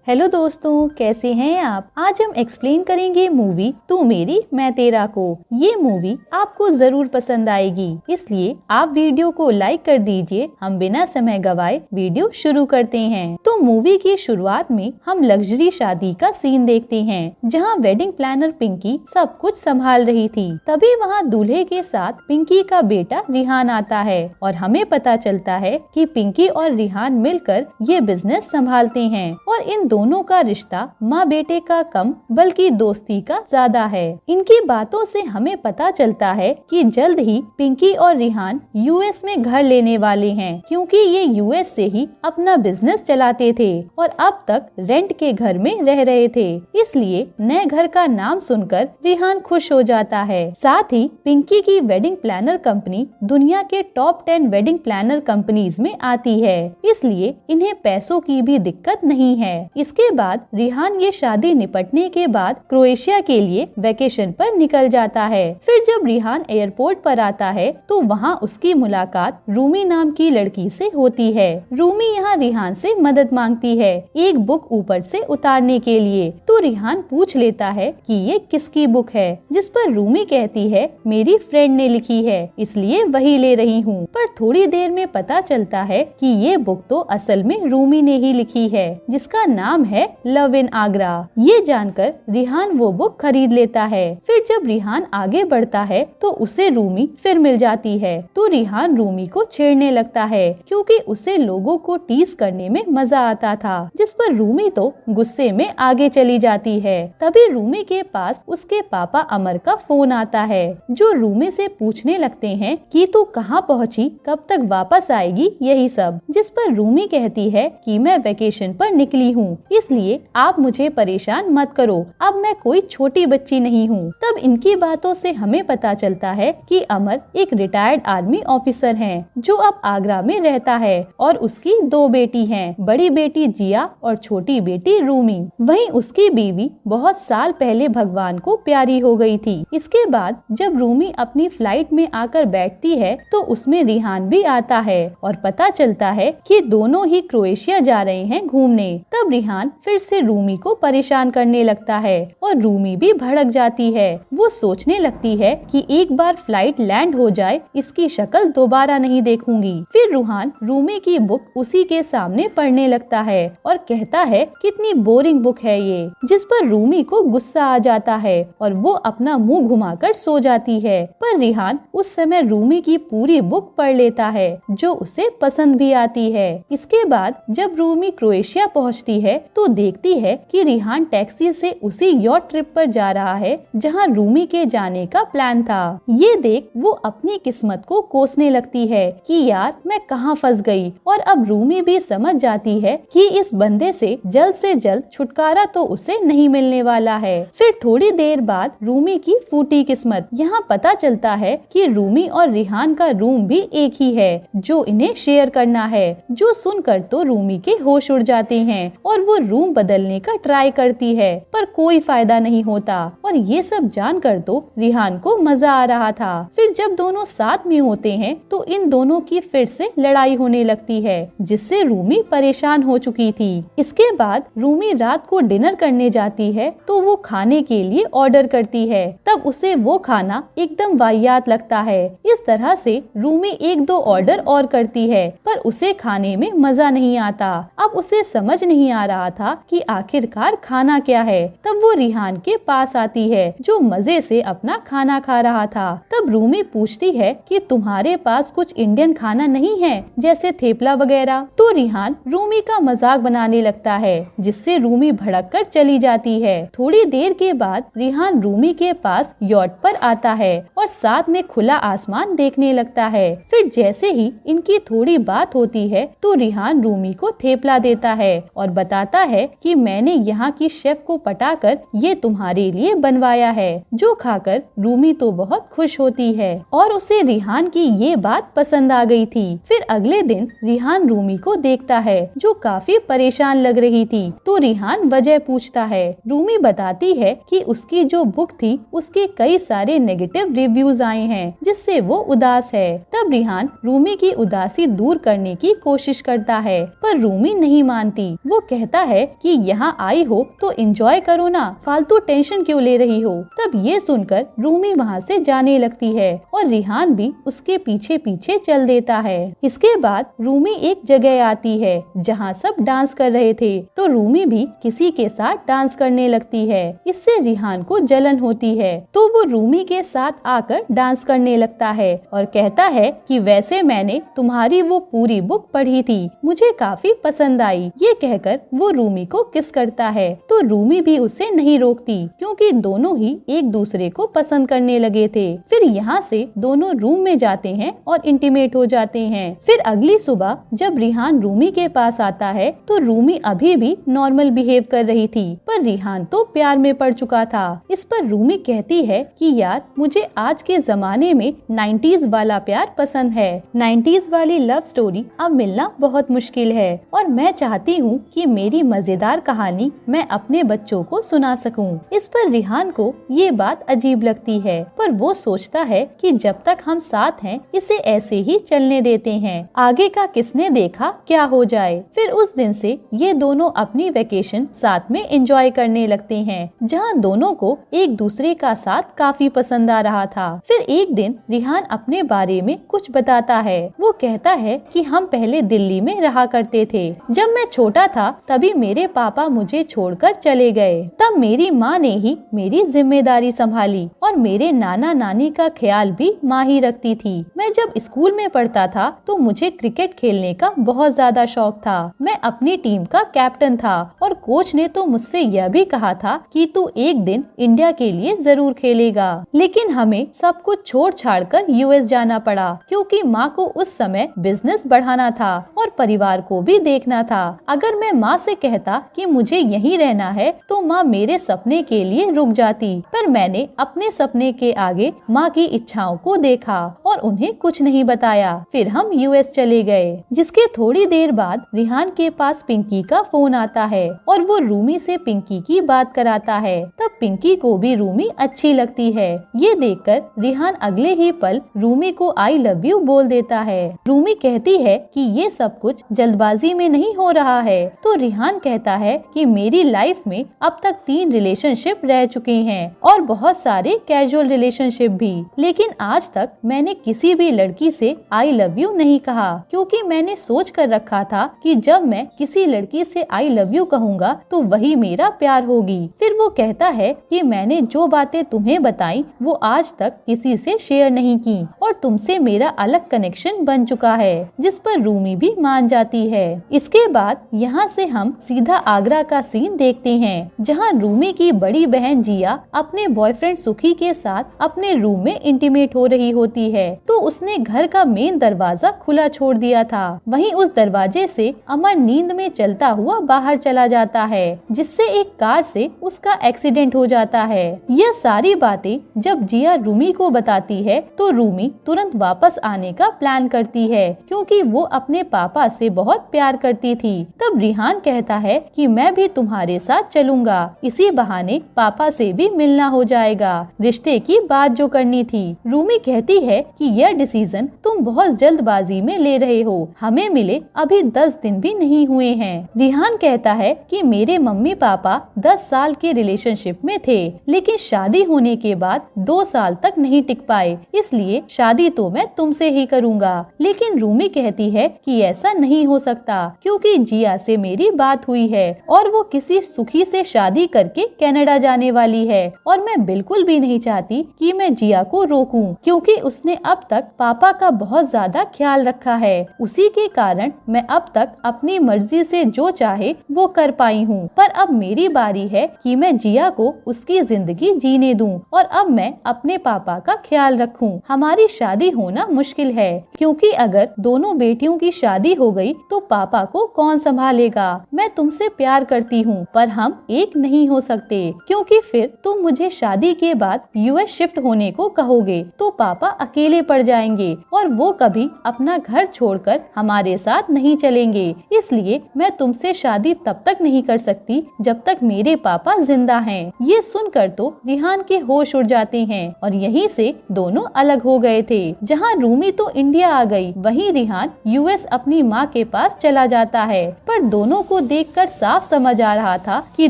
Hello दोस्तों, कैसे हैं आप। आज हम एक्सप्लेन करेंगे मूवी तू मेरी मैं तेरा को। ये मूवी आपको जरूर पसंद आएगी, इसलिए आप वीडियो को लाइक कर दीजिए। हम बिना समय गवाए वीडियो शुरू करते हैं। तो मूवी की शुरुआत में हम लग्जरी शादी का सीन देखते हैं, जहाँ वेडिंग प्लानर पिंकी सब कुछ संभाल रही थी। तभी वहाँ दूल्हे के साथ पिंकी का बेटा रिहान आता है और हमें पता चलता है कि पिंकी और रिहान मिलकर ये बिजनेस संभालते हैं और इन दोनों का रिश्ता माँ बेटे का कम बल्कि दोस्ती का ज्यादा है। इनकी बातों से हमें पता चलता है कि जल्द ही पिंकी और रिहान यूएस में घर लेने वाले हैं, क्योंकि ये यूएस से ही अपना बिजनेस चलाते थे और अब तक रेंट के घर में रह रहे थे। इसलिए नए घर का नाम सुनकर रिहान खुश हो जाता है। साथ ही पिंकी की वेडिंग प्लानर कंपनी दुनिया के टॉप 10 वेडिंग प्लानर कंपनीज में आती है, इसलिए इन्हें पैसों की भी दिक्कत नहीं है। इसके बाद रिहान ये शादी निपटने के बाद क्रोएशिया के लिए वेकेशन पर निकल जाता है। फिर जब रिहान एयरपोर्ट पर आता है तो वहाँ उसकी मुलाकात रूमी नाम की लड़की से होती है। रूमी यहाँ रिहान से मदद मांगती है एक बुक ऊपर से उतारने के लिए। तो रिहान पूछ लेता है कि ये किसकी बुक है, जिस पर रूमी कहती है मेरी फ्रेंड ने लिखी है, इसलिए वही ले रही हूँ। पर थोड़ी देर में पता चलता है कि ये बुक तो असल में रूमी ने ही लिखी है, जिसका नाम है लव इन आगरा। ये जानकर रिहान वो बुक खरीद लेता है। फिर जब रिहान आगे बढ़ता है तो उसे रूमी फिर मिल जाती है। तो रिहान रूमी को छेड़ने लगता है, क्योंकि उसे लोगों को टीज करने में मजा आता था, जिस पर रूमी तो गुस्से में आगे चली जाती है। तभी रूमी के पास उसके पापा अमर का फोन आता है, जो रूमी से पूछने लगते हैं कि तू कहाँ पहुँची, कब तक वापस आएगी, यही सब। जिस पर रूमी कहती है कि मैं वेकेशन पर निकली हूँ, इसलिए आप मुझे परेशान मत करो, अब मैं कोई छोटी बच्ची नहीं हूँ। तब इनकी बातों से हमें पता चलता है कि अमर एक रिटायर्ड आर्मी ऑफिसर हैं, जो अब आगरा में रहता है और उसकी 2 बेटी हैं, बड़ी बेटी जिया और छोटी बेटी रूमी। वहीं उसकी बीवी बहुत साल पहले भगवान को प्यारी हो गई थी। इसके बाद जब रूमी अपनी फ्लाइट में आकर बैठती है तो उसमें रिहान भी आता है और पता चलता है कि दोनों ही क्रोएशिया जा रहे हैं घूमने। तब रिहान फिर से रूमी को परेशान करने लगता है और रूमी भी भड़क जाती है। वो सोचने लगती है कि एक बार फ्लाइट लैंड हो जाए, इसकी शक्ल दोबारा नहीं देखूंगी। फिर रूहान रूमी की बुक उसी के सामने पढ़ने लगता है और कहता है कितनी बोरिंग बुक है ये, जिस पर रूमी को गुस्सा आ जाता है और वो अपना मुंह घुमाकर सो जाती है। पर रिहान उस समय रूमी की पूरी बुक पढ़ लेता है, जो उसे पसंद भी आती है। इसके बाद जब रूमी क्रोएशिया पहुँचती है तो देखती है कि रिहान टैक्सी से उसी यॉट ट्रिप पर जा रहा है जहां रूमी के जाने का प्लान था। ये देख वो अपनी किस्मत को कोसने लगती है कि यार मैं कहां फंस गई, और अब रूमी भी समझ जाती है कि इस बंदे से जल्द छुटकारा तो उसे नहीं मिलने वाला है। फिर थोड़ी देर बाद रूमी की फूटी किस्मत, यहाँ पता चलता है कि रूमी और रिहान का रूम भी एक ही है, जो इन्हें शेयर करना है। जो सुनकर तो रूमी के होश उड़ जाते हैं और वो रूम बदलने का ट्राई करती है, पर कोई फायदा नहीं होता। और ये सब जानकर तो रिहान को मजा आ रहा था। फिर जब दोनों साथ में होते हैं तो इन दोनों की फिर से लड़ाई होने लगती है, जिससे रूमी परेशान हो चुकी थी। इसके बाद रूमी रात को डिनर करने जाती है तो वो खाने के लिए ऑर्डर करती है। तब उसे वो खाना एकदम वाहियात लगता है। इस तरह से रूमी 1-2 ऑर्डर और करती है, पर उसे खाने में मजा नहीं आता। अब उसे समझ नहीं आ रहा था कि आखिरकार खाना क्या है। तब वो रिहान के पास आती है, जो मजे से अपना खाना खा रहा था। तब रूमी पूछती है कि तुम्हारे पास कुछ इंडियन खाना नहीं है, जैसे थेपला वगैरह। तो रिहान रूमी का मजाक बनाने लगता है, जिससे रूमी भड़क कर चली जाती है। थोड़ी देर के बाद रिहान रूमी के पास यॉट पर आता है और साथ में खुला आसमान देखने लगता है। फिर जैसे ही इनकी थोड़ी बात होती है तो रिहान रूमी को थेपला देता है और बताता है कि मैंने यहाँ की शेफ को पटाकर ये तुम्हारे लिए बनवाया है, जो खाकर रूमी तो बहुत खुश होती है और उसे रिहान की ये बात पसंद आ गई थी। फिर अगले दिन रिहान रूमी को देखता है, जो काफी परेशान लग रही थी। तो रिहान वजह पूछता है। रूमी बताती है कि उसकी जो बुक थी उसके कई सारे नेगेटिव रिव्यूज आए हैं, जिससे वो उदास है। तब रिहान रूमी की उदासी दूर करने की कोशिश करता है, पर रूमी नहीं मानती। वो कहती कहता है कि यहाँ आई हो तो एंजॉय करो ना, फालतू टेंशन क्यों ले रही हो। तब ये सुनकर रूमी वहाँ से जाने लगती है और रिहान भी उसके पीछे पीछे चल देता है। इसके बाद रूमी एक जगह आती है जहाँ सब डांस कर रहे थे, तो रूमी भी किसी के साथ डांस करने लगती है। इससे रिहान को जलन होती है, तो वो रूमी के साथ आकर डांस करने लगता है और कहता है कि वैसे मैंने तुम्हारी वो पूरी बुक पढ़ी थी, मुझे काफी पसंद आई। ये कहकर वो रूमी को किस करता है, तो रूमी भी उसे नहीं रोकती क्योंकि दोनों ही एक दूसरे को पसंद करने लगे थे। फिर यहाँ से दोनों रूम में जाते हैं और इंटीमेट हो जाते हैं। फिर अगली सुबह जब रिहान रूमी के पास आता है तो रूमी अभी भी नॉर्मल बिहेव कर रही थी, पर रिहान तो प्यार में पड़ चुका था। इस पर रूमी कहती है कि यार मुझे आज के जमाने में 90s वाला प्यार पसंद है, 90s वाली लव स्टोरी अब मिलना बहुत मुश्किल है और मैं चाहती हूँ कि मेरी मजेदार कहानी मैं अपने बच्चों को सुना सकूं। इस पर रिहान को ये बात अजीब लगती है, पर वो सोचता है कि जब तक हम साथ हैं इसे ऐसे ही चलने देते हैं, आगे का किसने देखा क्या हो जाए। फिर उस दिन से ये दोनों अपनी वेकेशन साथ में एंजॉय करने लगते हैं, जहाँ दोनों को एक दूसरे का साथ काफी पसंद आ रहा था। फिर एक दिन रिहान अपने बारे में कुछ बताता है। वो कहता है कि हम पहले दिल्ली में रहा करते थे, जब मैं छोटा था तभी मेरे पापा मुझे छोड़कर चले गए, तब मेरी माँ ने ही मेरी जिम्मेदारी संभाली और मेरे नाना नानी का ख्याल भी माँ ही रखती थी। मैं जब स्कूल में पढ़ता था तो मुझे क्रिकेट खेलने का बहुत ज्यादा शौक था। मैं अपनी टीम का कैप्टन था और कोच ने तो मुझसे यह भी कहा था कि तू एक दिन इंडिया के लिए जरूर खेलेगा। लेकिन हमें सब कुछ छोड़ छाड़ कर यूएस जाना पड़ा क्योंकि माँ को उस समय बिजनेस बढ़ाना था और परिवार को भी देखना था। अगर मैं माँ से कहता कि मुझे यहीं रहना है तो माँ मेरे सपने के लिए रुक जाती, पर मैंने अपने सपने के आगे माँ की इच्छाओं को देखा और उन्हें कुछ नहीं बताया। फिर हम यूएस चले गए, जिसके थोड़ी देर बाद रिहान के पास पिंकी का फोन आता है और वो रूमी से पिंकी की बात कराता है। तब पिंकी को भी रूमी अच्छी लगती है। ये देखकर रिहान अगले ही पल रूमी को आई लव यू बोल देता है। रूमी कहती है कि ये सब कुछ जल्दबाजी में नहीं हो रहा है, तो रिहान कहता है कि मेरी लाइफ में अब तक 3 रिलेशनशिप रह चुके हैं और बहुत सारे कैजुअल रिलेशनशिप भी, लेकिन आज तक मैंने किसी भी लड़की से आई लव यू नहीं कहा क्योंकि मैंने सोच कर रखा था कि जब मैं किसी लड़की से आई लव यू कहूँगा तो वही मेरा प्यार होगी। फिर वो कहता है कि मैंने जो बातें तुम्हें बताई वो आज तक किसी से शेयर नहीं की और तुमसे मेरा अलग कनेक्शन बन चुका है, जिस पर रूमी भी मान जाती है। इसके बाद यहाँ से हम सीधा आगरा का सीन देखते हैं, जहाँ रूमी की बड़ी बहन जिया अपने बॉयफ्रेंड सुखी के साथ अपने रूम में इंटीमेट हो रही होती है, तो उसने घर का मेन दरवाजा खुला छोड़ दिया था। वहीं उस दरवाजे से अमर नींद में चलता हुआ बाहर चला जाता है, जिससे एक कार से उसका एक्सीडेंट हो जाता है। यह सारी बातें जब जिया रूमी को बताती है तो रूमी तुरंत वापस आने का प्लान करती है क्योंकि वो अपने पापा से बहुत प्यार करती थी। तब रिहान कहता है कि मैं भी तुम्हारे साथ चलूंगा, इसी बहाने पापा से भी मिलना हो जाएगा, रिश्ते की बात जो करनी थी। रूमी कहती है कि यह डिसीजन तुम बहुत जल्दबाजी में ले रहे हो, हमें मिले अभी 10 दिन भी नहीं हुए हैं। रिहान कहता है कि मेरे मम्मी पापा 10 साल के रिलेशनशिप में थे, लेकिन शादी होने के बाद 2 साल तक नहीं टिक पाए, इसलिए शादी तो मैं तुमसे ही करूँगा। लेकिन रूमी कहती है कि ऐसा नहीं हो सकता क्योंकि जिया से मेरी बात हुई है और वो किसी सुखी से शादी करके कनाडा जाने वाली है और मैं बिल्कुल भी नहीं चाहती कि मैं जिया को रोकूं क्योंकि उसने अब तक पापा का बहुत ज्यादा ख्याल रखा है। उसी के कारण मैं अब तक अपनी मर्जी से जो चाहे वो कर पाई हूँ, पर अब मेरी बारी है कि मैं जिया को उसकी जिंदगी जीने दूं और अब मैं अपने पापा का ख्याल रखूं। हमारी शादी होना मुश्किल है क्योंकि अगर दोनों बेटियों की शादी हो गई तो पापा को कौन संभालेगा। मैं तुमसे प्यार करती हूँ पर हम एक नहीं हो सकते क्योंकि फिर तुम मुझे शादी के बाद यूएस शिफ्ट होने को कहोगे तो पापा अकेले पड़ जाएंगे और वो कभी अपना घर छोड़कर हमारे साथ नहीं चलेंगे। इसलिए मैं तुमसे शादी तब तक नहीं कर सकती जब तक मेरे पापा जिंदा हैं। ये सुनकर तो रिहान के होश उड़ जाते हैं और यहीं से दोनों अलग हो गए थे। जहाँ रूमी तो इंडिया आ गई, वहीं रिहान यूएस अपनी माँ के पास चला जाता है, पर दोनों को देखकर साफ समझ आ रहा था कि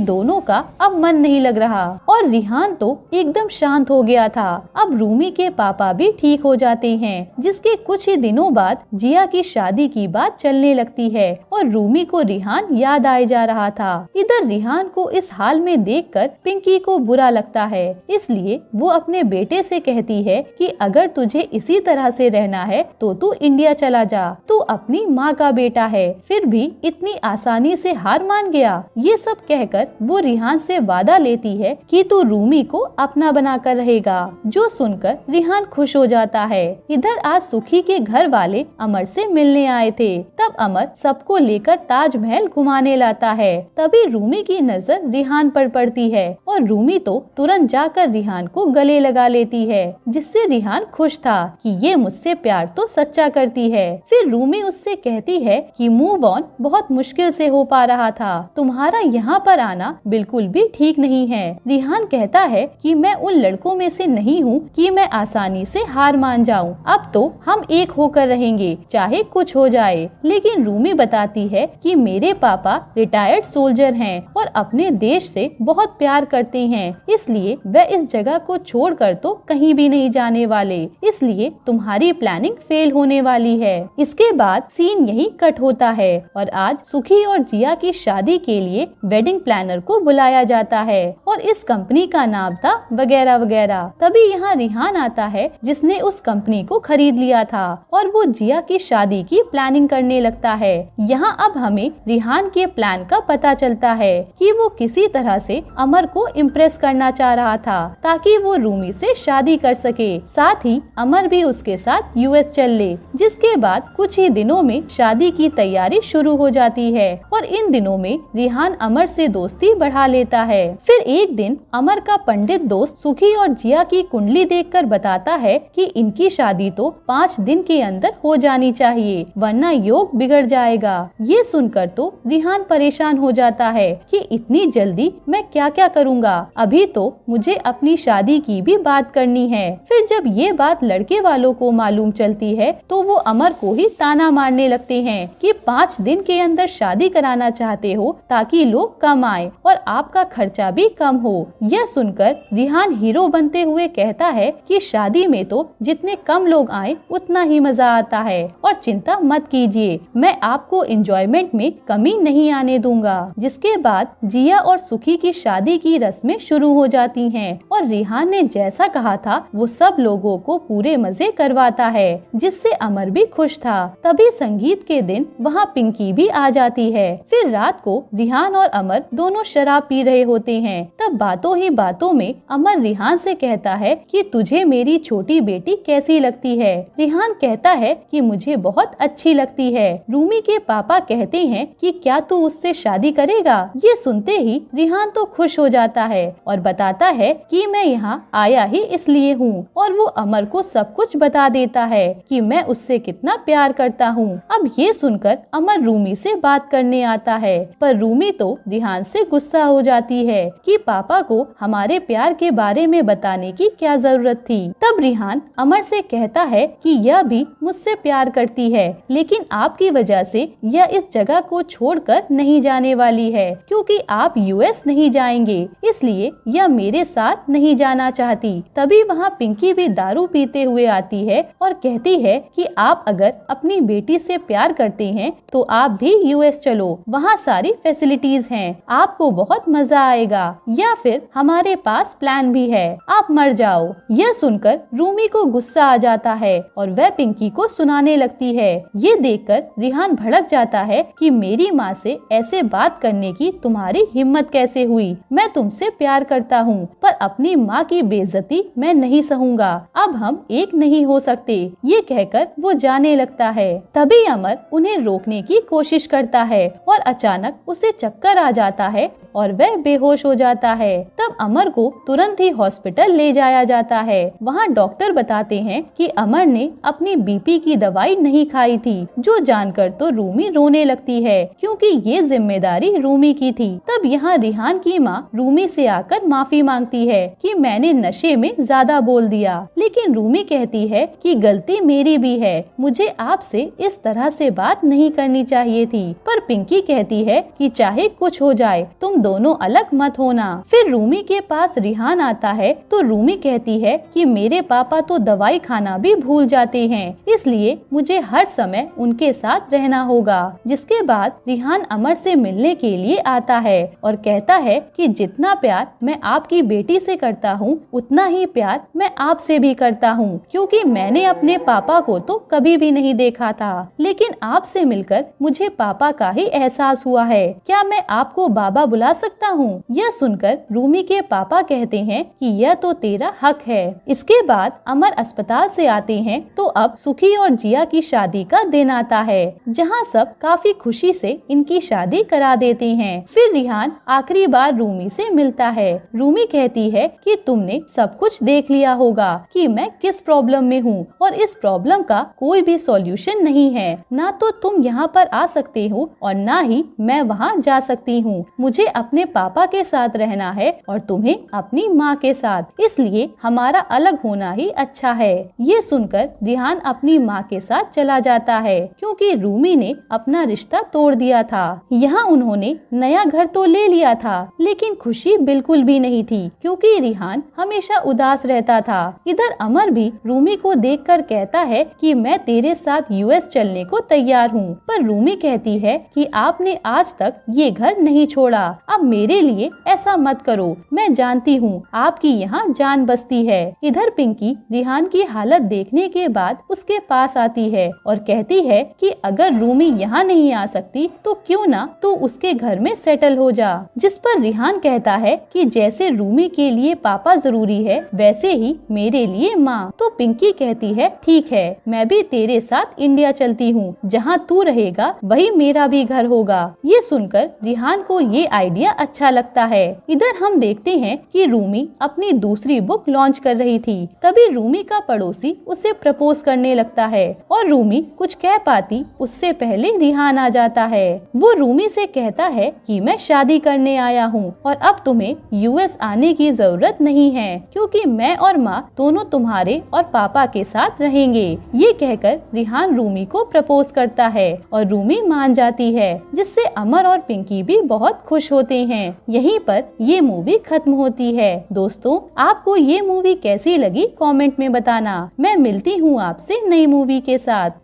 दोनों का अब मन नहीं लग रहा और रिहान तो एकदम शांत हो गया था। अब रूमी के पापा भी ठीक हो जाते हैं, जिसके कुछ ही दिनों बाद जिया की शादी की बात चलने लगती है और रूमी को रिहान याद आए जा रहा था। इधर रिहान को इस हाल में देखकर पिंकी को बुरा लगता है, इसलिए वो अपने बेटे से कहती है कि अगर तुझे इसी तरह से रहना है तो तू इंडिया चला जा, तू अपनी माँ का बेटा है, फिर भी इतनी आसानी से हार मान गया। ये सब कहकर वो रिहान से वादा लेती है कि तू रूमी को अपना बनाकर रहेगा, जो सुनकर रिहान खुश हो जाता है। इधर आज सुखी के घर वाले अमर से मिलने आए थे, तब अमर सबको लेकर ताजमहल घुमाने लाता है। तभी रूमी की नजर रिहान पर पड़ती है और रूमी तो तुरंत जाकर रिहान को गले लगा लेती है, जिससे रिहान खुश था कि ये मुझसे प्यार तो सच्चा करती है। फिर रूमी उससे कहती है कि मूव ऑन बहुत मुश्किल से हो पा रहा था, तुम्हारा यहाँ पर आना बिल्कुल भी ठीक नहीं है। रिहान कहता है कि मैं उन लड़कों में से नहीं हूँ कि मैं आसानी से हार मान जाऊँ, अब तो हम एक होकर रहेंगे चाहे कुछ हो जाए। लेकिन रूमी बताती है कि मेरे पापा रिटायर्ड सोल्जर हैं और अपने देश से बहुत प्यार करते हैं, इसलिए वह इस जगह को छोड़कर तो कहीं भी नहीं जाने वाले, इसलिए तुम्हारी प्लानिंग फेल होने वाली है। इसके बाद सीन यही कट होता है और आज सुखी और जिया की शादी के लिए वेडिंग प्लानर को बुलाया जाता है और इस कंपनी का नाम था वगैरह वगैरह। तभी यहाँ रिहान आता है जिसने उस कंपनी को खरीद लिया था और वो जिया की शादी की प्लानिंग करने लगता है। यहाँ अब हमें रिहान के प्लान का पता चलता है कि वो किसी तरह से अमर को इम्प्रेस करना चाह रहा था ताकि वो रूमी से शादी कर सके, साथ ही अमर भी उसके साथ यूएस चल ले। जिसके बाद कुछ ही दिनों में शादी की तैयारी शुरू हो जाती है और इन दिनों में रिहान अमर से दोस्ती बढ़ा लेता है। फिर एक दिन अमर का पंडित दोस्त सुखी और जिया की कुंडली देखकर बताता है कि इनकी शादी तो 5 दिन के अंदर हो जानी चाहिए, वरना योग बिगड़ जाएगा। ये सुनकर तो रिहान परेशान हो जाता है कि इतनी जल्दी मैं क्या क्या करूँगा, अभी तो मुझे अपनी शादी की भी बात करनी है। फिर जब ये बात लड़के वालों को मालूम चलती है तो वो अमर को ही ताना मारने लगते हैं कि 5 दिन के अंदर शादी कराना चाहते हो ताकि लोग कम आए और आपका खर्चा भी कम हो। यह सुनकर रिहान हीरो बनते हुए कहता है कि शादी में तो जितने कम लोग आए उतना ही मजा आता है और चिंता मत कीजिए, मैं आपको एंजॉयमेंट में कमी नहीं आने दूंगा। जिसके बाद जिया और सुखी की शादी की रस्में शुरू हो जाती हैं और रिहान ने जैसा कहा था वो सब लोगों को पूरे मजे करवाता है, जिससे अमर भी खुश था। तभी संगीत के दिन वहाँ पिंकी भी आ जाती है। फिर रात को रिहान और अमर दोनों शराब पी रहे होते हैं। तब बातों ही बातों में अमर रिहान से कहता है कि तुझे मेरी छोटी बेटी कैसी लगती है। रिहान कहता है कि मुझे बहुत अच्छी लगती है। रूमी के पापा कहते हैं कि क्या तू उससे शादी करेगा। ये सुनते ही रिहान तो खुश हो जाता है और बताता है कि मैं यहाँ आया ही इसलिए हूँ और वो अमर को सब कुछ बता देता है कि मैं उससे कितना प्यार करता हूँ। अब ये सुनकर अमर रूमी से बात करने आता है, पर रूमी तो रिहान से गुस्सा हो जाती है कि पापा को हमारे प्यार के बारे में बताने की क्या जरूरत थी। तब रिहान अमर से कहता है कि यह भी मुझसे प्यार करती है, लेकिन आपकी वजह से यह इस जगह को छोड़कर नहीं जाने वाली है, क्योंकि आप यूएस नहीं जाएंगे, इसलिए यह मेरे साथ नहीं जाना चाहती। तभी वहाँ पिंकी भी दारू पीते हुए आती है और कहती है कि आप अगर अपनी बेटी से प्यार करते हैं तो आप भी यूएस चलो, वहाँ सारी फैसिलिटीज हैं, आपको बहुत मजा आएगा, या फिर हमारे पास प्लान भी है, आप मर जाओ। यह सुनकर रूमी को गुस्सा आ जाता है और वह पिंकी को सुनाने लगती है। ये देखकर रिहान भड़क जाता है कि मेरी माँ से ऐसे बात करने की तुम्हारी हिम्मत कैसे हुई, मैं तुमसे प्यार करता हूँ पर अपनी माँ की बेइज्जती मैं नहीं सहूंगा, अब हम एक नहीं हो सकते। ये कहकर वो जाने लगता है। तभी अमर उन्हें रोकने की कोशिश करता है और अचानक उसे चक्कर आ जाता है और वह बेहोश हो जाता है। तब अमर को तुरंत ही हॉस्पिटल ले जाया जाता है। वहाँ डॉक्टर बताते हैं कि अमर ने अपनी बीपी की दवाई नहीं खाई थी, जो जानकर तो रूमी रोने लगती है क्योंकि ये जिम्मेदारी रूमी की थी। तब यहाँ रिहान की माँ रूमी से आकर माफी मांगती है कि मैंने नशे में ज्यादा बोल दिया, लेकिन रूमी कहती है कि गलती मेरी भी है, मुझे आपसे इस तरह से बात नहीं करनी चाहिए थी। पर पिंकी कहती है कि चाहे कुछ हो जाए तुम दोनों अलग मत होना। फिर रूमी के पास रिहान आता है तो रूमी कहती है कि मेरे पापा तो दवाई खाना भी भूल जाते हैं, इसलिए मुझे हर समय उनके साथ रहना होगा। जिसके बाद रिहान अमर से मिलने के लिए आता है और कहता है कि जितना प्यार मैं आपकी बेटी से करता हूँ उतना ही प्यार मैं आपसे भी करता हूँ, क्योंकि मैंने अपने पापा को तो कभी भी नहीं देखा था, लेकिन आपसे मिलकर मुझे पापा का ही एहसास हुआ है। क्या मैं आपको बाबा बुला सकता हूँ? यह सुनकर रूमी के पापा कहते हैं कि यह तो तेरा हक है। इसके बाद अमर अस्पताल से आते हैं तो अब सुखी और जिया की शादी का दिन आता है, जहाँ सब काफी खुशी से इनकी शादी करा देते हैं। फिर रिहान आखिरी बार रूमी से मिलता है। रूमी कहती है कि तुमने सब कुछ देख लिया होगा कि मैं किस प्रॉब्लम में हूँ और इस प्रॉब्लम का कोई भी सॉल्यूशन नहीं है। ना तो तुम यहाँ पर आ सकते हो और ना ही मैं वहाँ जा सकती हूँ। मुझे अपने पापा के साथ रहना है और तुम्हें अपनी माँ के साथ, इसलिए हमारा अलग होना ही अच्छा है। ये सुनकर रिहान अपनी माँ के साथ चला जाता है क्योंकि रूमी ने अपना रिश्ता तोड़ दिया था। यहाँ उन्होंने नया घर तो ले लिया था, लेकिन खुशी बिल्कुल भी नहीं थी क्योंकि रिहान हमेशा उदास रहता था। इधर अमर भी रूमी को देखकर कहता है कि मैं तेरे साथ यूएस चलने को तैयार हूँ, पर रूमी कहती है कि आपने आज तक ये घर नहीं छोड़ा, अब मेरे लिए ऐसा मत करो, मैं जानती हूँ आपकी यहाँ जान बसती है। इधर पिंकी रिहान की हालत देखने के बाद उसके पास आती है और कहती है कि अगर रूमी यहाँ नहीं आ सकती तो क्यों ना तू उसके घर में सेटल हो जा। जिस पर रिहान कहता है कि जैसे रूमी के लिए पापा जरूरी है वैसे ही मेरे लिए माँ। तो पिंकी कहती है ठीक है, मैं भी तेरे साथ इंडिया चलती हूँ, जहाँ तू रहेगा वही मेरा भी घर होगा। ये सुनकर रिहान को ये आइडिया अच्छा लगता है। इधर हम देखते हैं कि रूमी अपनी दूसरी बुक लॉन्च कर रही थी, तभी रूमी का पड़ोसी उसे प्रपोज करने लगता है और रूमी कुछ कह पाती उससे पहले रिहान आ जाता है। वो रूमी से कहता है कि मैं शादी करने आया हूँ और अब तुम्हें यूएस आने की जरूरत नहीं है क्योंकि मैं और माँ दोनों तुम्हारे और पापा के साथ रहेंगे। ये कहकर रिहान रूमी को प्रपोज करता है और रूमी मान जाती है, जिससे अमर और पिंकी भी बहुत खुश होते हैं। यहीं पर ये मूवी खत्म होती है। दोस्तों, आपको ये मूवी कैसी लगी कमेंट में बताना। मैं मिलती हूँ आपसे नई मूवी के साथ।